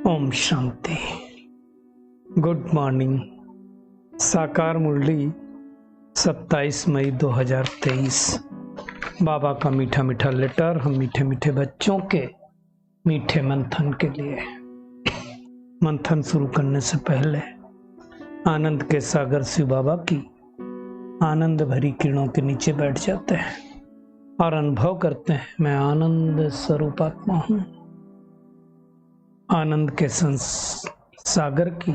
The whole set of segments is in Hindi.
ओम शांति। Good morning. साकार मुरली 27 मई 2023। बाबा का मीठा मीठा लेटर हम मीठे मीठे बच्चों के मीठे मंथन के लिए। मंथन शुरू करने से पहले आनंद के सागर शिव बाबा की आनंद भरी किरणों के नीचे बैठ जाते हैं और अनुभव करते हैं, मैं आनंद स्वरूप आत्मा हूं, आनंद के सागर की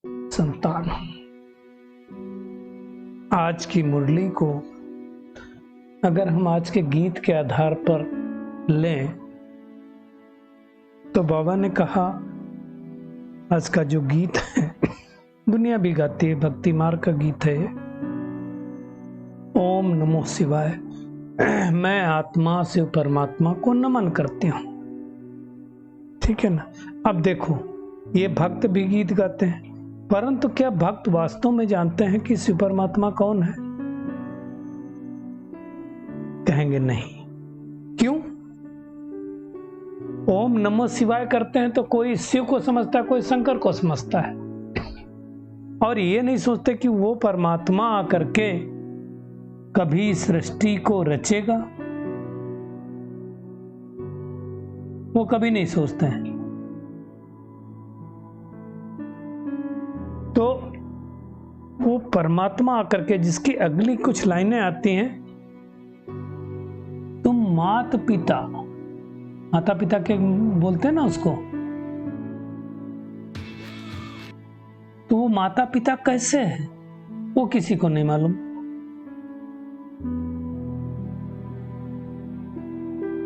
संतान हूं। आज की मुरली को अगर हम आज के गीत के आधार पर लें तो बाबा ने कहा, आज का जो गीत है दुनिया भी गाती है, भक्ति मार्ग का गीत है। ओम नमो शिवाय। मैं आत्मा से परमात्मा को नमन करती हूं। ठीक है ना। अब देखो, ये भक्त भी गीत गाते हैं, परंतु क्या भक्त वास्तव में जानते हैं कि शिव परमात्मा कौन है? कहेंगे नहीं। क्यों? ओम नमो शिवाय करते हैं तो कोई शिव को समझता है, कोई शंकर को समझता है, और ये नहीं सोचते कि वो परमात्मा आकर के कभी सृष्टि को रचेगा। वो कभी नहीं सोचते हैं। तो वो परमात्मा आकर के, जिसकी अगली कुछ लाइनें आती हैं, तुम माता पिता के बोलते हैं ना उसको, तो वो माता पिता कैसे है वो किसी को नहीं मालूम।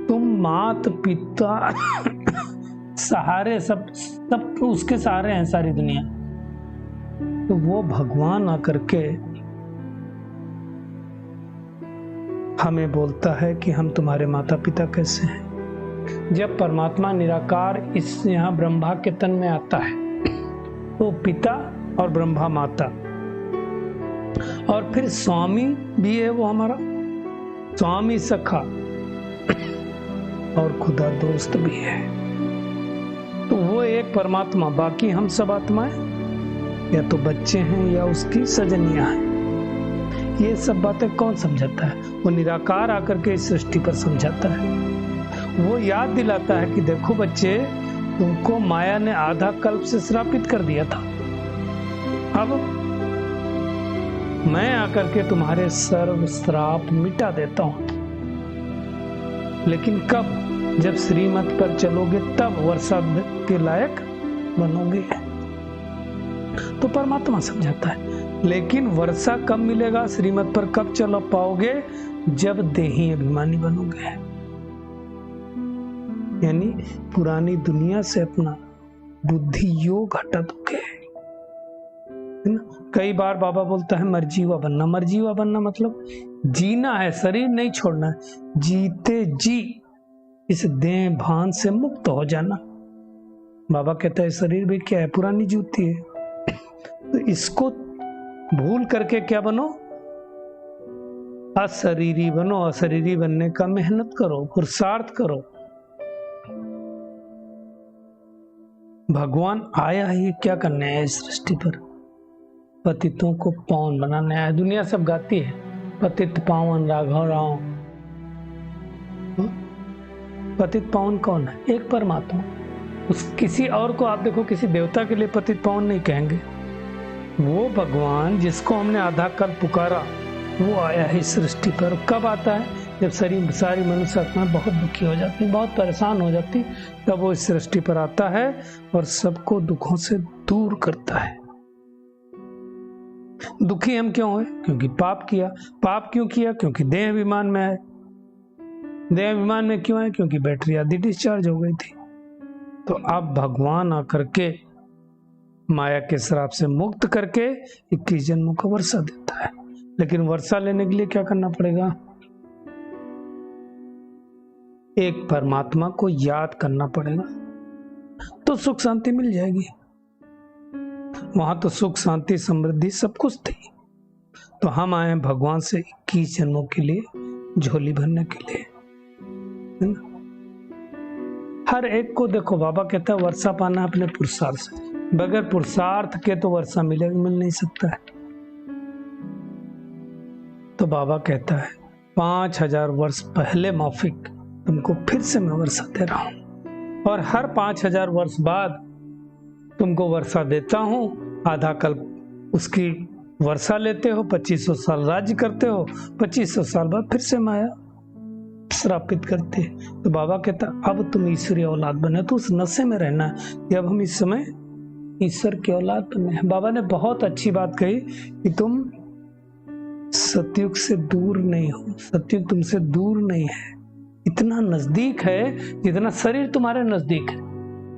तुम माता पिता सहारे, सब उसके सहारे हैं सारी दुनिया। तो वो भगवान आकर के हमें बोलता है कि हम तुम्हारे माता पिता कैसे हैं। जब परमात्मा निराकार इस यहाँ ब्रह्मा के तन में आता है तो पिता और ब्रह्मा माता, और फिर स्वामी भी है वो हमारा, स्वामी सखा, और खुदा दोस्त भी है। तो वो एक परमात्मा, बाकी हम सब आत्माएं या तो बच्चे हैं या उसकी सजनियां हैं। ये सब बातें कौन समझाता है? वो निराकार आकर के इस सृष्टि पर समझाता है। वो याद दिलाता है कि देखो बच्चे, तुमको माया ने आधा कल्प से श्रापित कर दिया था। अब मैं आकर के तुम्हारे सर्व श्राप मिटा देता हूं। लेकिन कब? जब श्रीमत पर चलोगे तब वर्षा के लायक बनोगे। तो परमात्मा समझाता है। लेकिन वर्षा कब मिलेगा, श्रीमत पर कब चल पाओगे? जब देही अभिमानी बनोगे, यानी पुरानी दुनिया से अपना बुद्धि योग हटा दोगे। कई बार बाबा बोलता है मरजीवा बनना। मरजीवा बनना मतलब जीना है, शरीर नहीं छोड़ना है, जीते जी इस देह भान से मुक्त हो जाना। बाबा कहता है शरीर भी क्या है, पुरानी जूती है। तो इसको भूल करके क्या बनो? अशरीरी बनो। अशरीरी बनने का मेहनत करो, पुरुषार्थ करो। भगवान आया ही क्या करने है इस सृष्टि पर? पतितों को पावन बनाने आया। दुनिया सब गाती है पतित पावन राघव राव। पतित पावन कौन है? एक परमात्मा। उस किसी और को आप देखो, किसी देवता के लिए पतित पावन नहीं कहेंगे। वो भगवान जिसको हमने आधा कल पुकारा, वो आया है इस सृष्टि पर। कब आता है? जब सारी मनुष्य आत्मा बहुत दुखी हो जाती, बहुत परेशान हो जाती, तब वो इस सृष्टि पर आता है और सबको दुखों से दूर करता है। दुखी हम क्यों हुए? क्योंकि पाप किया। पाप क्यों किया? क्योंकि देह अभिमान में आए। देह अभिमान में क्यों आए? क्योंकि बैटरी आधी डिस्चार्ज हो गई थी। तो अब भगवान आकर के माया के श्राप से मुक्त करके 21 जन्मों का वर्षा देता है। लेकिन वर्षा लेने के लिए क्या करना पड़ेगा? एक परमात्मा को याद करना पड़ेगा, तो सुख शांति मिल जाएगी। वहां तो सुख शांति समृद्धि सब कुछ थी। तो हम आए भगवान से 21 जन्मों के लिए झोली भरने के लिए, है ना? हर एक को देखो, बाबा कहता है वर्षा पाना है अपने पुरुषार्थ से, बगैर पुरुषार्थ के तो वर्षा मिल नहीं सकता है। तो बाबा कहता है 5000 वर्ष पहले मौफिक तुमको फिर से मैं वर्षा दे रहा हूं, और हर 5000 वर्ष बाद तुमको वर्षा देता हूं। आधा कल्प उसकी वर्षा लेते हो, 2500 साल राज्य करते हो, 2500 साल बाद फिर से माया श्रापित करते। तो बाबा कहता अब तुम ईश्वरीय औलाद बने, तो उस नशे में रहना है कि अब हम इस समय ईश्वर की औलाद बने हैं। बाबा ने बहुत अच्छी बात कही कि तुम सतयुग से दूर नहीं हो, सतयुग तुमसे दूर नहीं है, इतना नजदीक है जितना शरीर तुम्हारे नजदीक है।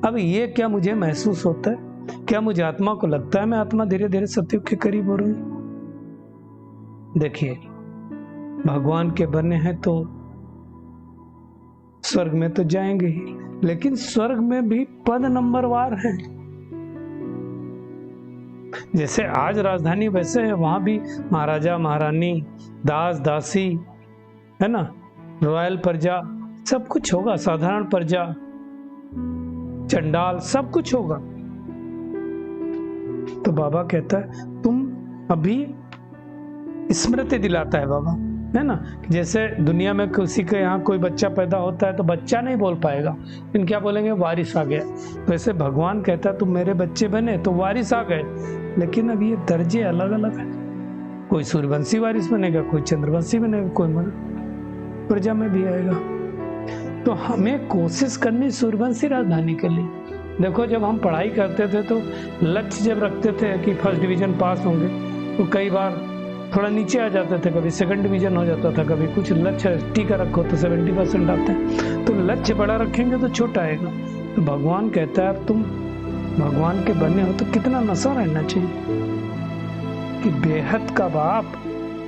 अब ये क्या मुझे महसूस होता है, क्या मुझे आत्मा को लगता है मैं आत्मा धीरे धीरे सतयुग के करीब हो रही हूं? देखिए, भगवान के बने हैं तो स्वर्ग में तो जाएंगे ही, लेकिन स्वर्ग में भी पद नंबरवार है। जैसे आज राजधानी वैसे है, वहां भी महाराजा महारानी, दास दासी, है ना, रॉयल प्रजा, सब कुछ होगा, साधारण प्रजा, चंडाल, सब कुछ होगा। तो बाबा कहता है तुम अभी स्मृति दिलाता है बाबा, है ना। जैसे दुनिया में किसी के यहाँ कोई बच्चा पैदा होता है तो बच्चा नहीं बोल पाएगा, लेकिन क्या बोलेंगे, वारिस आ गया। वैसे भगवान कहता है तुम मेरे बच्चे बने तो वारिस आ गए, लेकिन अब ये दर्जे अलग अलग है। कोई सूर्यवंशी वारिस बनेगा, कोई चंद्रवंशी बनेगा, कोई प्रजा में भी आएगा। तो हमें कोशिश करनी सूर्यवंशी राजधानी के लिए। देखो, जब हम पढ़ाई करते थे तो लक्ष्य जब रखते थे कि फर्स्ट डिवीजन पास होंगे, तो कई बार थोड़ा नीचे आ जाते थे, कभी सेकंड डिवीजन हो जाता था, कभी कुछ लक्ष्य टी का रखो तो 70% आते हैं। तो लक्ष्य बड़ा रखेंगे तो छोटा आएगा। तो भगवान कहता है तुम भगवान के बने हो तो कितना नशा रहना चाहिए कि बेहद का बाप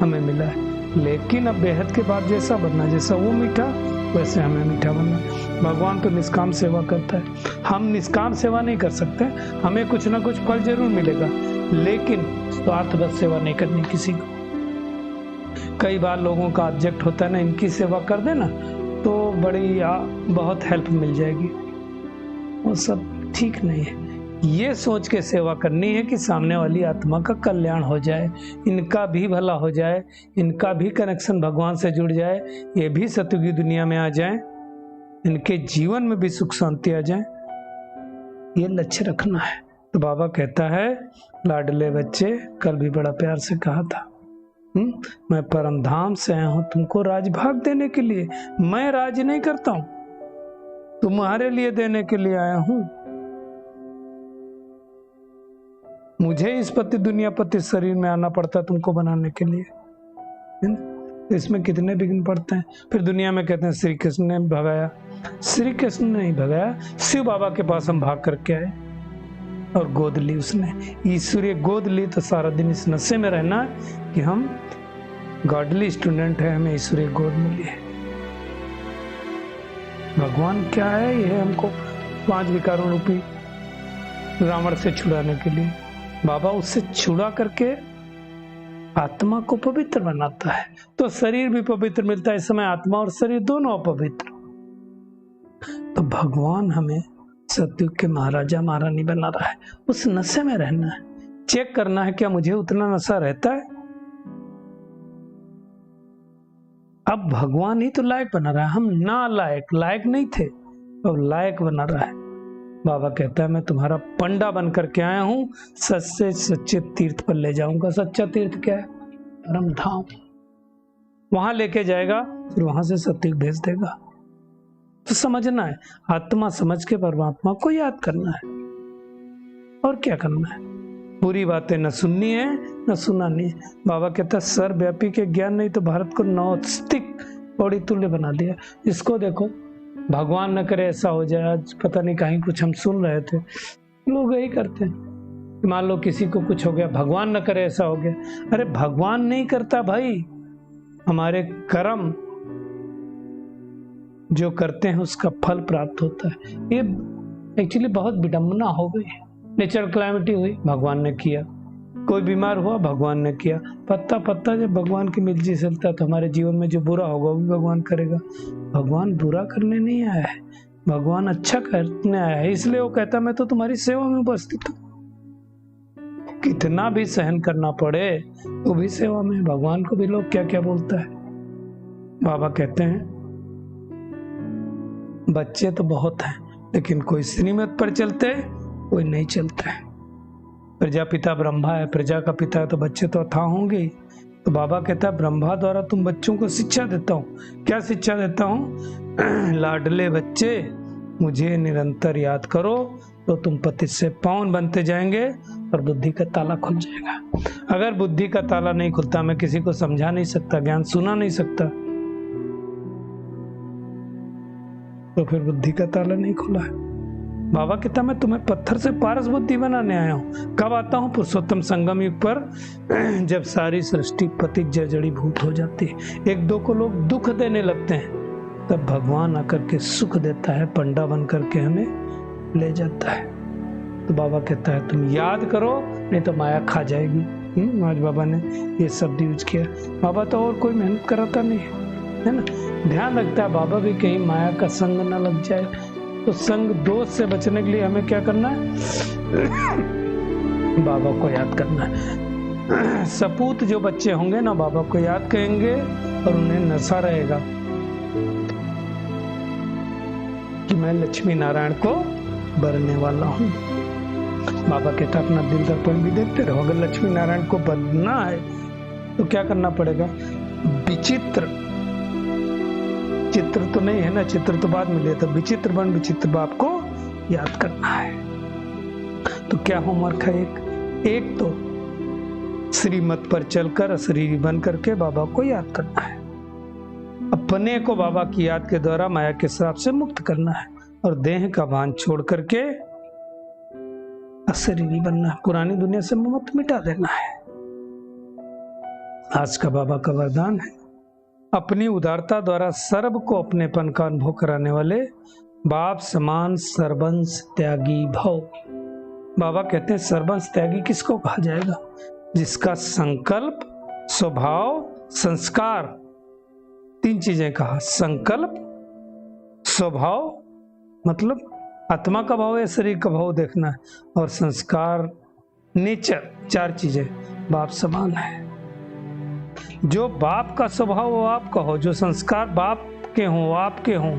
हमें मिला है, लेकिन अब बेहद के बाद जैसा बनना, जैसा वो मीठा वैसे हमें मीठा बनना। भगवान तो निष्काम सेवा करता है, हम निष्काम सेवा नहीं कर सकते, हमें कुछ ना कुछ फल जरूर मिलेगा, लेकिन स्वार्थवत सेवा नहीं करनी किसी को। कई बार लोगों का ऑब्जेक्ट होता है ना, इनकी सेवा कर देना तो बड़ी बहुत हेल्प मिल जाएगी, वो सब ठीक नहीं है। ये सोच के सेवा करनी है कि सामने वाली आत्मा का कल्याण हो जाए, इनका भी भला हो जाए, इनका भी कनेक्शन भगवान से जुड़ जाए, ये भी सतयुगी दुनिया में आ जाए, इनके जीवन में भी सुख शांति आ जाए, ये लक्ष्य रखना है। तो बाबा कहता है लाडले बच्चे, कल भी बड़ा प्यार से कहा था, मैं परम धाम से आया हूं तुमको राजभाग देने के लिए। मैं राज नहीं करता हूं, तुम्हारे लिए देने के लिए आया हूं। मुझे इस पति दुनिया पति शरीर में आना पड़ता तुमको बनाने के लिए, है ना। इसमें कितने विघ्न पड़ते हैं। फिर दुनिया में कहते हैं श्री कृष्ण ने भगाया, श्री कृष्ण ने नहीं भगाया, शिव बाबा के पास हम भाग करके आए और गोद ली उसने, ईश्वरीय गोद ली। तो सारा दिन इस नशे में रहना कि हम गॉडली स्टूडेंट है, हमें ईश्वरीय गोद मिली है। भगवान क्या है, ये हमको 5 विकारों रूपी रावण से छुड़ाने के लिए। बाबा उससे छुड़ा करके आत्मा को पवित्र बनाता है, तो शरीर भी पवित्र मिलता है। इस समय आत्मा और शरीर दोनों अपवित्र। तो भगवान हमें सतयुग के महाराजा महारानी बना रहा है, उस नशे में रहना है। चेक करना है क्या मुझे उतना नशा रहता है। अब भगवान ही तो लायक बना रहा है, हम ना लायक नहीं थे, अब लायक बना रहा है। बाबा कहता है मैं तुम्हारा पंडा बन करके आया हूं, सच से सच्चे तीर्थ पर ले जाऊंगा। सच्चा तीर्थ क्या है? परम धाम। वहां लेके जाएगा, फिर वहां से सतयुग भेज देगा। तो समझना है, आत्मा समझ के परमात्मा को याद करना है, और क्या करना है। बुरी बातें न सुननी है न सुनानी है। बाबा कहता है सर्वव्यापी के ज्ञान नहीं तो भारत को नौस्तिक पौड़ी तुल्य बना दिया। इसको देखो, भगवान न करे ऐसा हो जाए। आज पता नहीं कहीं कुछ हम सुन रहे थे, लोग यही करते हैं। मान लो किसी को कुछ हो गया, भगवान न करे ऐसा हो गया। अरे भगवान नहीं करता भाई, हमारे कर्म जो करते हैं उसका फल प्राप्त होता है। ये एक्चुअली बहुत विडंबना हो गई है। नेचुरल क्लैमिटी हुई, भगवान ने किया। कोई बीमार हुआ, भगवान ने किया। पत्ता पत्ता जब भगवान की मिर्जी चलता है तो हमारे जीवन में जो बुरा होगा वो भी भगवान करेगा। भगवान बुरा करने नहीं आया है, भगवान अच्छा करने आया है, इसलिए वो कहता मैं तो तुम्हारी सेवा में उपस्थित हूँ। कितना भी सहन करना पड़े तो भी सेवा में। भगवान को भी लोग क्या क्या बोलता है। बाबा कहते हैं बच्चे तो बहुत हैं, लेकिन कोई श्रीमत पर चलते, कोई नहीं चलता है। प्रजापिता ब्रह्मा है, प्रजा का पिता है, तो बच्चे तो अथाह होंगे ही। तो बाबा कहता है ब्रह्मा द्वारा तुम बच्चों को शिक्षा देता हूँ। क्या शिक्षा देता हूँ? लाडले बच्चे, मुझे निरंतर याद करो तो तुम पति से पावन बनते जाएंगे और बुद्धि का ताला खुल जाएगा। अगर बुद्धि का ताला नहीं खुलता, मैं किसी को समझा नहीं सकता, ज्ञान सुना नहीं सकता, तो फिर बुद्धि का ताला नहीं खुला है। बाबा कहता मैं तुम्हें पत्थर से पारस बुद्धि बनाने आया हूँ। कब आता हूँ? पुरुषोत्तम संगम युग पर, जब सारी सृष्टि पतित जड़ी भूत हो जाती है, एक दो को लोग दुख देने लगते हैं, तब भगवान आकर के सुख देता है, पंडा बन करके हमें ले जाता है। तो बाबा कहता है तुम याद करो, नहीं तो माया खा जाएगी। आज बाबा ने ये शब्द यूज किया। बाबा तो और कोई मेहनत कराता नहीं है ना, ध्यान रखता है बाबा भी कहीं माया का संग न लग जाए। तो संग दोष से बचने के लिए हमें क्या करना है? बाबा को याद करना है। सपूत जो बच्चे होंगे ना, बाबा को याद करेंगे और उन्हें नशा रहेगा कि मैं लक्ष्मी नारायण को बरने वाला हूँ। बाबा कहता अपना दिल दर्पण भी देखते रहो। अगर लक्ष्मी नारायण को बनना है तो क्या करना पड़ेगा? विचित्र चित्र तो नहीं है ना, चित्र तो बाद में लिया था। विचित्र बन विचित्र बाप को याद करना है। तो क्या होमवर्क है? एक तो श्रीमत पर चलकर अशरीरी बन करके बाबा को याद करना है। अपने को बाबा की याद के द्वारा माया के श्राप से मुक्त करना है और देह का भान छोड़ करके अशरीरी बनना है। पुरानी दुनिया से ममत्व मिटा देना है। आज का बाबा का वरदान है, अपनी उदारता द्वारा सर्व को अपनेपन का अनुभव कराने वाले बाप समान सर्वंश त्यागी भव। बाबा कहते हैं सर्वंश त्यागी किसको कहा जाएगा? जिसका संकल्प, स्वभाव, संस्कार, तीन चीजें कहा। संकल्प, स्वभाव मतलब आत्मा का भाव या शरीर का भाव देखना है, और संस्कार, नेचर, चार चीजें बाप समान है। जो बाप का स्वभाव वो आपका हो, जो संस्कार बाप के हों वो आपके हों।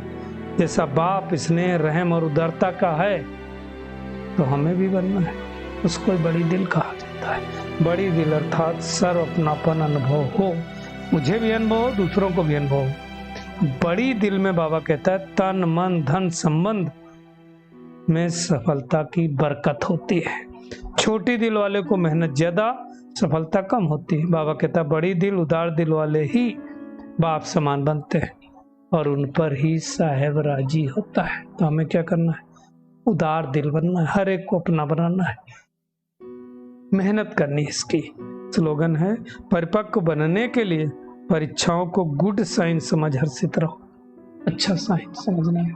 जैसा बाप स्नेह, रहम और उदारता का है तो हमें भी बनना है। उसको बड़ी दिल कहा जाता है। बड़ी दिल अर्थात सर्व अपनापन अनुभव हो, मुझे भी अनुभव हो, दूसरों को भी अनुभव हो। बड़ी दिल में बाबा कहता है तन मन धन संबंध में सफलता की बरकत होती है। छोटी दिल वाले को मेहनत ज्यादा, सफलता कम होती है। बाबा कहता है बड़ी दिल, उदार दिल वाले ही बाप समान बनते हैं और उन पर ही साहेब राजी होता है। तो हमें क्या करना है? उदार दिल बनना है, हर एक को अपना बनाना है, मेहनत करनी है। इसकी स्लोगन है परिपक्व बनने के लिए परीक्षाओं को गुड साइन समझ हर्षित रहो। अच्छा साइन समझना है।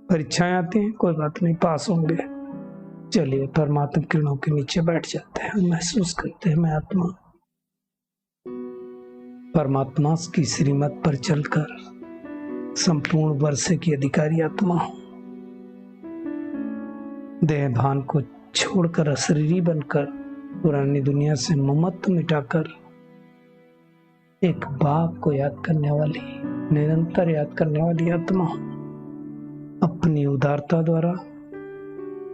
परीक्षाएं आती हैं, कोई बात नहीं, पास होंगे। चलिए परमात्मा किरणों के नीचे बैठ जाते हैं, महसूस करते हैं मैं आत्मा परमात्मा की श्रीमत पर चलकर संपूर्ण वर्षे की अधिकारी आत्मा हूं। देह भान को छोड़कर अशरीरी बनकर पुरानी दुनिया से ममत्व मिटाकर एक बाप को याद करने वाली, निरंतर याद करने वाली आत्मा हूं। अपनी उदारता द्वारा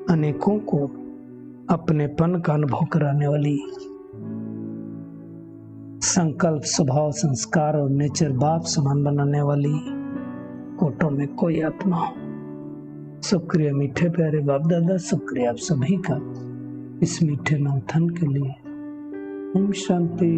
अनेकों को अपनेपन का अनुभव कराने वाली, संकल्प, स्वभाव, संस्कार और नेचर बाप समान बनाने वाली कोटों में कोई आत्मा हो। शुक्रिया मीठे प्यारे बाप दादा, शुक्रिया आप सभी का इस मीठे मंथन के लिए। ओम शांति।